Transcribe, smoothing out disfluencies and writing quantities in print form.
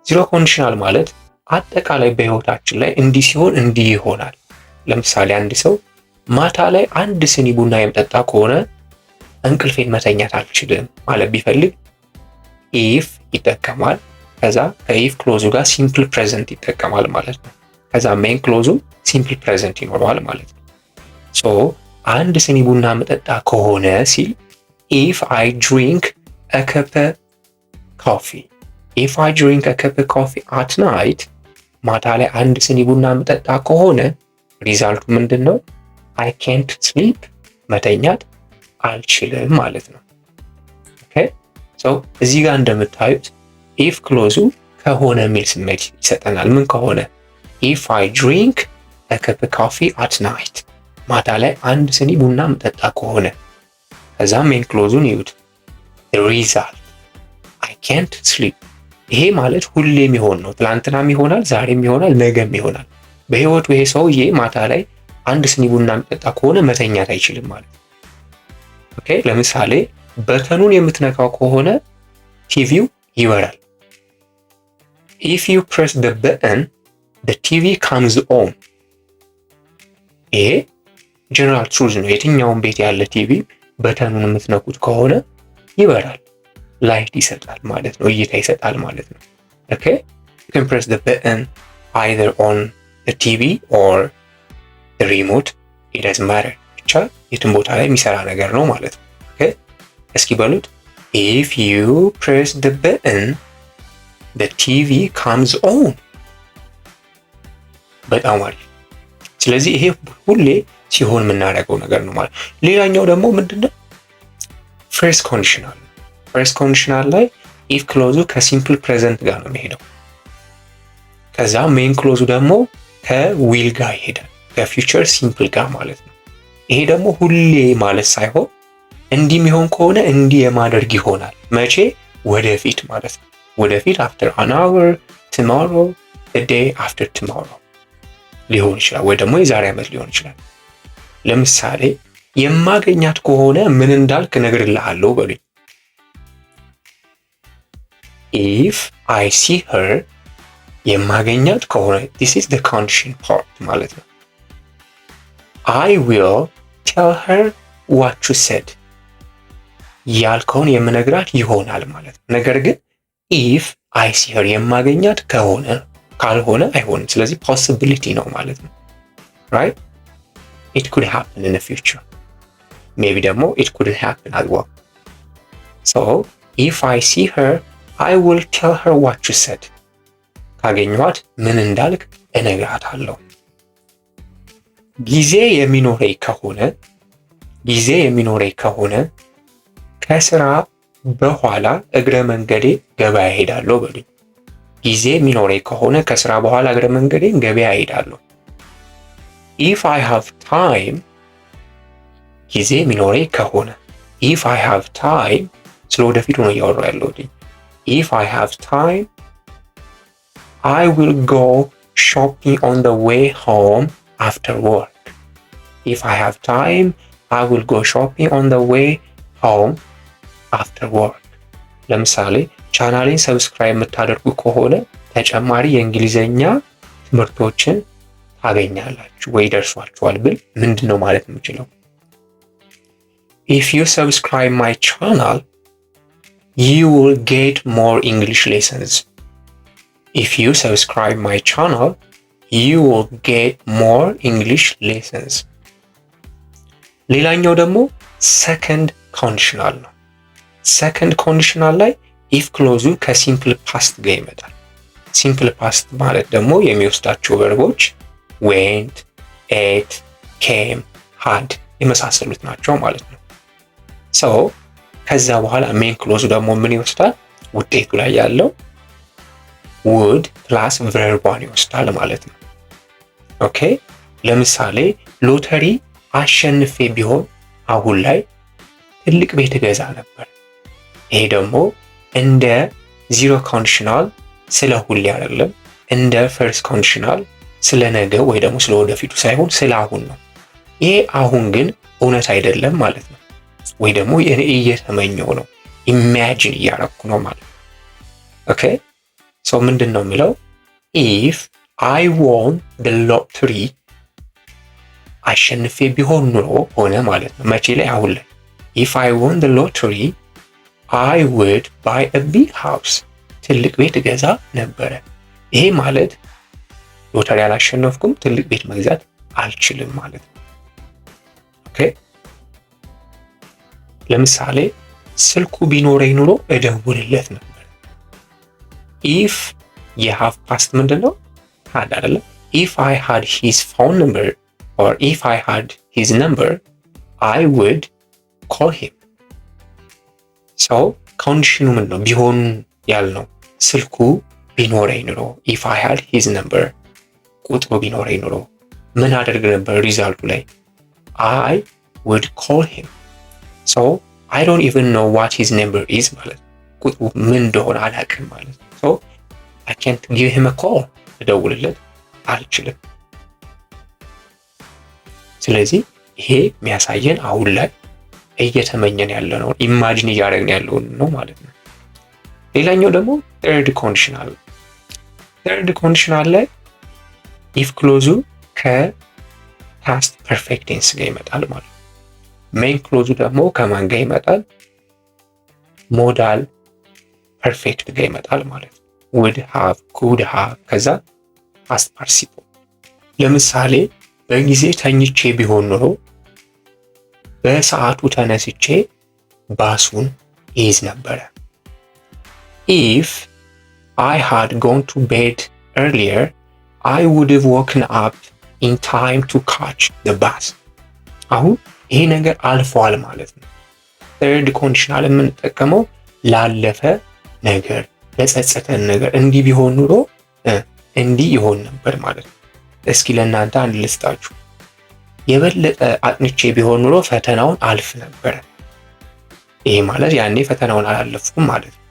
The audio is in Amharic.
ዚሮ ኮንዲሽናል ማለት አጠቃላይ በህይወታችን ላይ እንዲህ ሲሆን እንዲህ ይሆናል። ለምሳሌ አንድ ሰው ማታ ላይ አንድ ስኒ ቡና የምጠጣ ከሆነ እንቅልፌን መተኛት አልችልም ማለት ቢፈልግ ኢፍ ይጠቀማል። ከዛ ከኢፍ ክሎዙ ጋር ሲምፕል ፕሬዘንት ይጠቀማል ማለት ነው። ከዛ ሜን ክሎዙ ሲምፕል ፕሬዘንት ይኖረዋል ማለት ነው። ሶ አንድ ስኒ ቡና መጠጣ ከሆነ ሲል ኢፍ አይ ድሪንክ አ ከፕ ኮፊ፣ ኢፍ አይ ድሪንክ አ ከፕ ኮፊ አት ናይት፣ ማታ ላይ አንድ ስኒ ቡና መጠጣ ከሆነ ሪዛልቱ ምንድን ነው? አይ ካንት ስሊፕ፣ መተኛት አልችልም ማለት ነው። ኦኬ ሶ እዚህ ጋር እንደምታዩት ኢፍ ክሎዙ ከሆነ የሚል ስሜት ይሰጠናል። ምን ከሆነ? ኢፍ አይ ድሪንክ አ ከፕ ኮፊ አት ናይት፣ ማታ ላይ አንድ ስኒ ቡና መጠጣ ከሆነ። ከዛ ሜን ክሎዙን ይዩት። ሪዛልት አይ ካንት ስሊፕ። ይሄ ማለት ሁሌም ይሆን ነው። ትላንትናም ይሆናል፣ ዛሬም ይሆናል፣ ነገም ይሆናል። በህይወቱ ይሄ ሰውዬ ማታ ላይ አንድ ስኒ ቡና መጠጣ ከሆነ መተኛት አይችልም ማለት ነው። ኦኬ ለምሳሌ በተኑን የምትነካው ከሆነ ቲቪው ይበራል። ኢፍ ዩ ፕሬስ the button the TV comes on። ይሄ ጀነራል ትሩዝ ነው። የትኛውን ቤት ያለ ቲቪ በተኑን የምትነኩት ከሆነ ይበራል፣ ላይት ይሰጣል ማለት ነው፣ እይታ ይሰጣል ማለት ነው። ኦኬ you can press the button either on the TV or the remote, it doesn't matter። ብቻ የትም ቦታ ላይ የሚሰራ ነገር ነው ማለት ነው። ኦኬ እስኪ በሉት if you press the button the TV comes on። በጣም አሪፍ። ስለዚህ ይሄ ሁሌ ሲሆን የምናደርገው ነገር ነው ማለት። ሌላኛው ደግሞ ምንድነው? ፍሬስ ኮንዲሽናል። ፍሬስ ኮንዲሽናል ላይ ኢፍ ክሎዙ ከሲምፕል ፕሬዘንት ጋር ነው የሚሄደው። ከዛ ሜን ክሎዙ ደግሞ ከዊል ጋር ይሄዳል፣ ከፊውቸር ሲምፕል ጋር ማለት ነው። ይሄ ደግሞ ሁሌ ማለት ሳይሆን እንዲህ የሚሆን ከሆነ እንዲህ የማደርግ ይሆናል። መቼ? ወደፊት ማለት ነው። ወደፊት after an hour, tomorrow, the day after tomorrow ሊሆን ይችላል፣ ወይ ደግሞ የዛሬ ዓመት ሊሆን ይችላል። ለምሳሌ የማገኛት ከሆነ ምን እንዳልክ እነግርልሃለሁ በሉኝ። if I see her፣ የማገኛት ከሆነ this is the condition part ማለት ነው። I will tell her what you said፣ ያልከውን የምነግራት ይሆናል ማለት ነው። ነገር ግን ኢፍ አይ ሲ ሄር የማገኛት ከሆነ፣ ካልሆነ አይሆንም። ስለዚህ ፖሲቢሊቲ ነው ማለት ነው። ራይት ኢት ኩድ ሃፕን ኢን ዘ ፊውቸር፣ ሜቢ ደግሞ ኢት ኩድ ሃፕን አዝ ዌል። ሶ ኢፍ አይ ሲ ሄር አይ ዊል ቴል ሄር ዋት ዩ ሰድ፣ ካገኘኋት ምን እንዳልክ እነግራታለሁ። ጊዜ የሚኖረኝ ከሆነ ከስራ በኋላ እግረ መንገዴ ገበያ እሄዳለሁ በሉኝ። ጊዜ የሚኖረኝ ከሆነ ከስራ በኋላ እግረ መንገዴን ገበያ እሄዳለሁ። ኢፍ አይ ሃቭ ታይም፣ ጊዜ የሚኖረኝ ከሆነ ኢፍ አይ ሃቭ ታይም፣ ስለ ወደፊቱ ነው እያወራሁ ያለሁት። ኢፍ አይ ሃቭ ታይም አይ ዊል ጎ ሾፒንግ ኦን ዘ ዌይ ሆም አፍተር ወርክ። ኢፍ አይ ሃቭ ታይም አይ ዊል ጎ ሾፒንግ ኦን ዘ ዌይ ሆም አፍተር ወርክ። ለምሳሌ ቻናሌን ሰብስክራይብ የምታደርጉ ከሆነ ተጨማሪ የእንግሊዘኛ ትምህርቶችን ታገኛላችሁ ወይ ደርሷችኋል ብል ምንድነው ማለት የምችለው? If you subscribe my channel, you will get more English lessons. If you subscribe my channel, you will get more English lessons. ሌላኛው ደግሞ ሰከንድ ኮንዲሽናል ነው። ሰከንድ ኮንዲሽናል ላይ ኢፍ ክሎዙ ከሲምፕል ፓስት ጋር ይመጣል። ሲምፕል ፓስት ማለት ደግሞ የሚወስዳቸው ቨርቦች ዌንት፣ ኤት፣ ኬም፣ ሃድ የመሳሰሉት ናቸው ማለት ነው። ሶ ከዛ በኋላ ሜን ክሎዙ ደግሞ ምን ይወስዳል? ውጤቱ ላይ ያለው ውድ ፕላስ ቨርቧን ይወስዳል ማለት ነው። ኦኬ ለምሳሌ ሎተሪ አሸንፌ ቢሆን አሁን ላይ ትልቅ ቤት እገዛ ነበር። ይሄ ደግሞ እንደ ዚሮ ኮንዲሽናል ስለ ሁሌ አይደለም፣ እንደ ፈርስት ኮንዲሽናል ስለ ነገ ወይ ደግሞ ስለ ወደፊቱ ሳይሆን ስለ አሁን ነው። ይሄ አሁን ግን እውነት አይደለም ማለት ነው። ወይ ደግሞ እኔ እየተመኘው ነው፣ ኢማጂን እያረኩ ነው ማለት ነው። ኦኬ ሰው ምንድን ነው የሚለው ኢፍ አይ ዎን the lottery አሸንፌ ቢሆን ኑሮ ሆነ ማለት ነው። መቼ ላይ? አሁን ላይ። if I won the lottery I would buy a big house ትልቅ ቤት ገዛ ነበረ። ይሄ ማለት ሎተሪ አላሸነፍኩም፣ ትልቅ ቤት መግዛት አልችልም ማለት ነው። ኦኬ። ለምሳሌ ስልኩ ቢኖረኝ ኑሮ እደውልለት ነበር። if የሃቭ ፓስት ምንድነው? had አይደለም። if I had his phone number or if I had his number I would call him so ኮንዲሽኑ ምን ነው? ቢሆን ያልነው ስልኩ ቢኖረኝ ኑሮ if I had his number ቁጥሩ ቢኖረኝ ኑሮ ምን አደርግ ነበር? ሪዛልቱ ላይ I would call him so I don't even know what his number is ማለት ቁጥሩ ምን እንደሆነ አላውቅም ማለት so I can't give him a call እደውልለት አልችልም። ስለዚህ ይሄ የሚያሳየን አሁን ላይ እየተመኘን ያለነው ኢማጂን እያደረግን ያለውን ነው ማለት ነው። ሌላኛው ደግሞ ተርድ ኮንዲሽናል። ተርድ ኮንዲሽናል ላይ ኢፍ ክሎዙ ከፓስት ፐርፌክት ቴንስ ጋር ይመጣል ማለት ነው። ሜን ክሎዙ ደግሞ ከማን ጋር ይመጣል? ሞዳል ፐርፌክት ጋር ይመጣል ማለት ነው። would have could have ከዛ ፓስት ፓርቲሲፕል። ለምሳሌ በጊዜ ተኝቼ ቢሆን ኖሮ በሰዓቱ ተነስቼ ባሱን ይዝ ነበረ። if I had gone to bed earlier I would have woken up in time to catch the bus አሁን ይሄ ነገር አልፏል ማለት ነው። ተርድ ኮንዲሽናል የምንጠቀመው ላለፈ ነገር ለጸጸተን ነገር እንዲህ ቢሆን ኑሮ እንዲህ ይሆን ነበር ማለት ነው። እስኪ ለእናንተ አንድ ልስጣችሁ። የበለጠ አጥንቼ ቢሆን ኑሮ ፈተናውን አልፍ ነበር። ይሄ ማለት ያኔ ፈተናውን አላለፍኩም ማለት ነው።